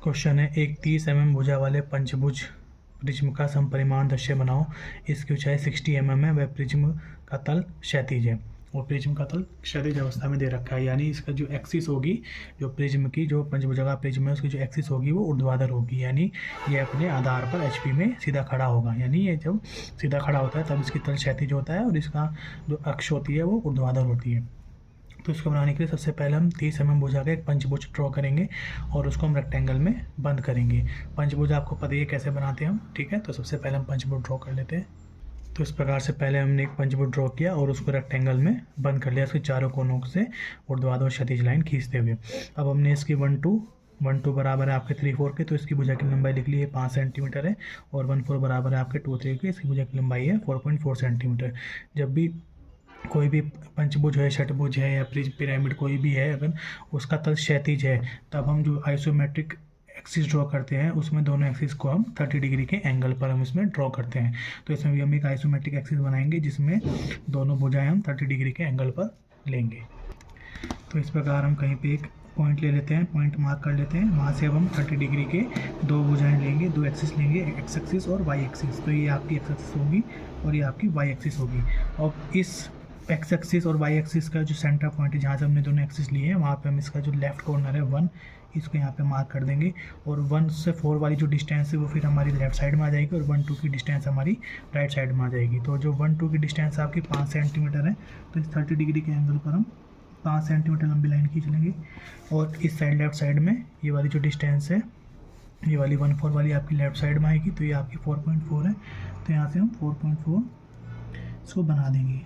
Question है, एक 30 mm भुजा वाले पंचभुज प्रिज्म का समपरिमाण दृश्य बनाओ। इसकी ऊंचाई 60 mm है। वह प्रिज्म का तल क्षैतिज है और प्रिज्म का तल क्षैतिज अवस्था में दे रखा है, यानी इसका जो एक्सिस होगी, जो प्रिज्म की जो पंचभुजा का प्रिज्म है उसकी जो एक्सिस होगी वो ऊर्ध्वाधर होगी, यानी ये अपने आधार पर एचपी में सीधा खड़ा होगा। यानी ये जब सीधा खड़ा होता है तब इसकी तल क्षैतिज होता है और इसका जो अक्ष होती है वो ऊर्ध्वाधर होती है। तो इसको बनाने के लिए सबसे पहले हम 30 mm भुजा का एक पंचभुज ड्रॉ करेंगे और उसको हम रेक्टेंगल में बंद करेंगे। पंचभुज आपको पता ही है कैसे बनाते हैं हम, ठीक है। तो सबसे पहले हम पंचभुज ड्रॉ कर लेते हैं। तो इस प्रकार से पहले हमने एक पंचभुज ड्रॉ किया और उसको रेक्टेंगल में बंद कर लिया, इसके चारों कोनों से ऊर्ध्वाधर और क्षैतिज लाइन खींचते हुए। अब हमने इसकी 1 2 बराबर है आपके 3 4 के, तो इसकी भुजा की लंबाई लिख ली है 5 सेंटीमीटर है, और 1 4 बराबर है आपके 2 3 के, इसकी भुजा की लंबाई है 4.4 सेंटीमीटर। जब भी कोई भी पंचभुज है, षटभुज है या पिरामिड कोई भी है, अगर उसका तल क्षैतिज है तब हम जो आइसोमेट्रिक एक्सिस ड्रॉ करते हैं उसमें दोनों एक्सिस को हम 30 डिग्री के एंगल पर हम इसमें ड्रॉ करते हैं। तो इसमें भी हम एक आइसोमेट्रिक एक्सिस बनाएंगे जिसमें दोनों भुजाएं हम 30 डिग्री के एंगल पर लेंगे। तो इस प्रकार हम कहीं पे एक पॉइंट ले लेते हैं, पॉइंट मार्क कर लेते हैं, वहाँ से अब हम 30 डिग्री के दो भुजाएं लेंगे, दो एक्सिस लेंगे, एक्स एक्सिस और वाई एक्सिस। तो ये आपकी एक्स एक्सिस होगी और ये आपकी वाई एक्सिस होगी। और इस एक्स एक्सिस और वाई एक्सिस का जो सेंटर पॉइंट है जहाँ से हमने दोनों एक्सिस लिए हैं वहाँ पे हम इसका जो लेफ्ट कॉर्नर है 1, इसको यहाँ पे मार्क कर देंगे। और 1 से 4 वाली जो डिस्टेंस है वो फिर हमारी लेफ्ट साइड में आ जाएगी और 1 2 की डिस्टेंस हमारी राइट साइड में आ जाएगी। तो जो 1 2 की डिस्टेंस आपकी 5 सेंटीमीटर है, तो इस 30 डिग्री के एंगल पर हम 5 सेंटीमीटर लंबी लाइन खींच लेंगे। और इस साइड लेफ्ट साइड में ये वाली जो डिस्टेंस है, ये वाली 1 4 वाली आपकी लेफ्ट साइड में आएगी, तो ये आपकी 4.4 है। तो यहाँ से हम 4.4 इसको बना देंगे।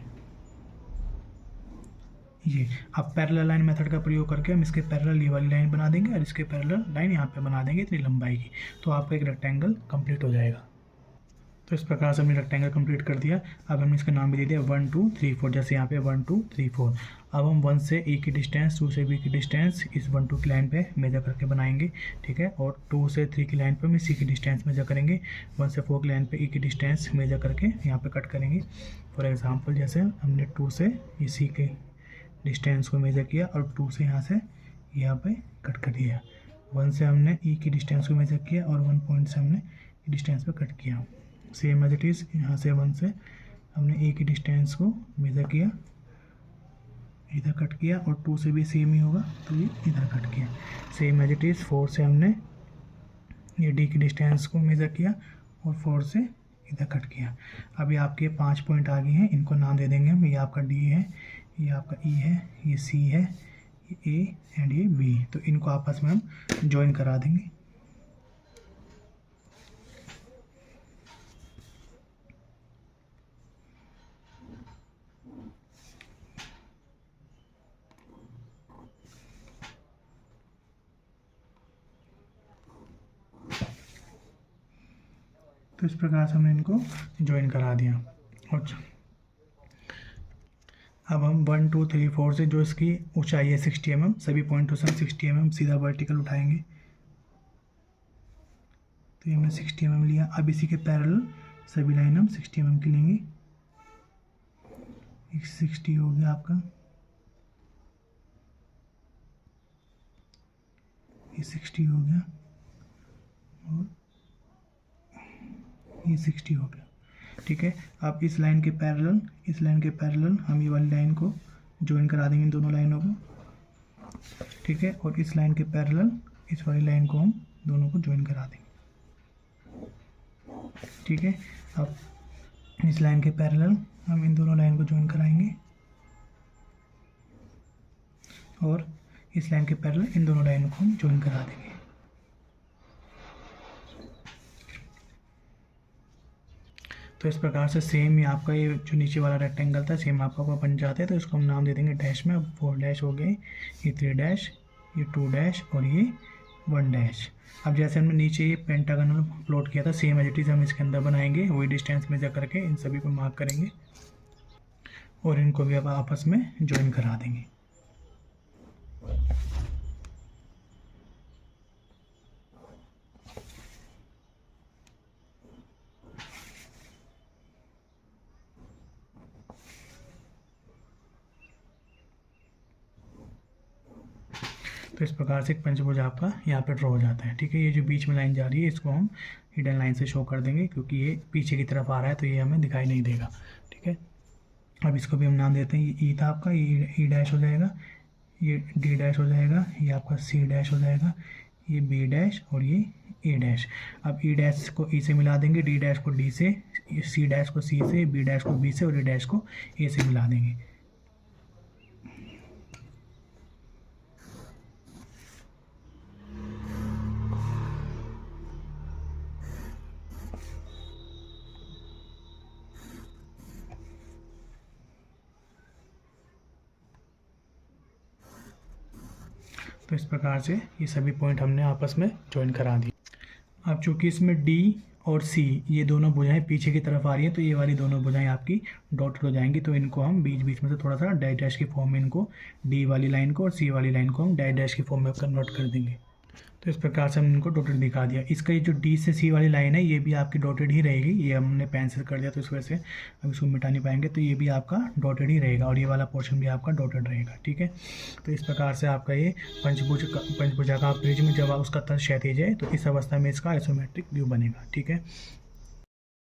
ये अब पैरेलल लाइन मेथड का प्रयोग करके हम इसके पैरेलल ये वाली लाइन बना देंगे और इसके पैरेलल लाइन यहाँ पे बना देंगे इतनी लंबाई की, तो आपका एक रेक्टेंगल कंप्लीट हो जाएगा। तो इस प्रकार से हमने रेक्टेंगल कंप्लीट कर दिया। अब हमने इसका नाम भी दे दिया 1 2 3 4, जैसे यहाँ पे 1 2 3 4। अब हम 1 से ए की डिस्टेंस, 2 से बी की डिस्टेंस इस 1 2 की लाइन पे मेजर करके बनाएंगे, ठीक है। और 2 से 3 की लाइन पे हम सी की डिस्टेंस मेजर करेंगे। 1 से 4 की लाइन पे ई की डिस्टेंस मेजर करके यहाँ पे कट करेंगे। फॉर एग्जाम्पल जैसे हमने 2 से ये सी के डिस्टेंस को मेजर किया और 2 से यहाँ से यहाँ पे कट कर दिया। 1 से हमने ई की डिस्टेंस को मेजर किया और 1 पॉइंट से हमने डिस्टेंस पे कट किया। सेम एज इट इज़ यहाँ से 1 से हमने ए की डिस्टेंस को मेजर किया, इधर कट किया, और 2 से भी सेम ही होगा तो ये इधर कट किया। सेम एज इट इज़ 4 से हमने ये डी की डिस्टेंस को मेजर किया और 4 से इधर कट किया। अभी आपके 5 पॉइंट आ गए हैं, इनको नाम दे देंगे हम। ये आपका डी है, ये आपका ई है, ये सी है, ये ए एंड ये बी। तो इनको आपस में हम ज्वाइन करा देंगे। तो इस प्रकार से हमने इनको ज्वाइन करा दिया। और अब हम 1 2 3 4 से जो इसकी ऊंचाई है 60 mm, सभी पॉइंटों से हम 60 mm सीधा वर्टिकल उठाएंगे। तो ये हमने 60 mm लिया। अब इसी के पैरेलल सभी लाइन हम 60 mm की लेंगे। 60 हो गया आपका, ये 60 हो गया और ये 60 हो गया, ठीक है। अब इस लाइन के पैरेलल हम ये वाली लाइन को ज्वाइन करा देंगे, इन दोनों लाइनों को, ठीक है। और इस लाइन के पैरेलल इस वाली लाइन को हम दोनों को ज्वाइन करा देंगे, ठीक है। अब इस लाइन के पैरेलल हम इन दोनों लाइन को ज्वाइन कराएंगे और इस लाइन के पैरेलल इन दोनों लाइनों को हम ज्वाइन करा देंगे। तो इस प्रकार से सेम ही आपका ये जो नीचे वाला रेक्टेंगल था सेम आपका बन जाता है। तो इसको हम नाम दे देंगे डैश में। अब 4 डैश हो गए, ये 3 डैश, ये 2 डैश और ये 1 डैश। अब जैसे हमने नीचे ये पेंटागन प्लॉट किया था सेम एज इट इज़ हम इसके अंदर बनाएंगे, वही डिस्टेंस मेजर करके इन सभी को मार्क करेंगे और इनको भी अब आपस में ज्वाइन करा देंगे। तो इस प्रकार से एक पंचभुज आपका यहाँ पे ड्रॉ हो जाता है। ठीक है, ये जो बीच में लाइन जा रही है इसको हम हिडन लाइन से शो कर देंगे, क्योंकि ये पीछे की तरफ आ रहा है तो ये हमें दिखाई नहीं देगा। ठीक है, अब इसको भी हम नाम देते हैं, ये ई था आपका, ये ई डैश हो जाएगा, ये डी डैश हो जाएगा, ये आपका सी डैश हो जाएगा, ये बी डैश और ये ए डैश। अब ई डैश को ई से मिला देंगे, डी डैश को डी से, सी डैश को सी से, बी डैश को बी से और ए डैश को ए से मिला देंगे। तो इस प्रकार से ये सभी पॉइंट हमने आपस में ज्वाइन करा दिए। अब चूंकि इसमें डी और सी ये दोनों भुजाएं पीछे की तरफ आ रही है, तो ये वाली दोनों भुजाएं आपकी डॉटेड हो जाएंगी, तो इनको हम बीच बीच में से थोड़ा सा डैश डैश की फॉर्म में, इनको डी वाली लाइन को और सी वाली लाइन को हम डैश डैश की फॉर्म में कन्वर्ट कर देंगे। तो इस प्रकार से हमने इनको डॉटेड दिखा दिया। इसका ये जो डी से सी वाली लाइन है ये भी आपकी डॉटेड ही रहेगी, ये हमने पेंसिल कर दिया तो इस वजह से अब इसको मिटा नहीं पाएंगे, तो ये भी आपका डॉटेड ही रहेगा और ये वाला पोर्शन भी आपका डॉटेड रहेगा। ठीक है, तो इस प्रकार से आपका ये पंचभुजाकार प्रिज्म जब उसका तल क्षैतिज है तो इस अवस्था में इसका आइसोमेट्रिक व्यू बनेगा। ठीक है।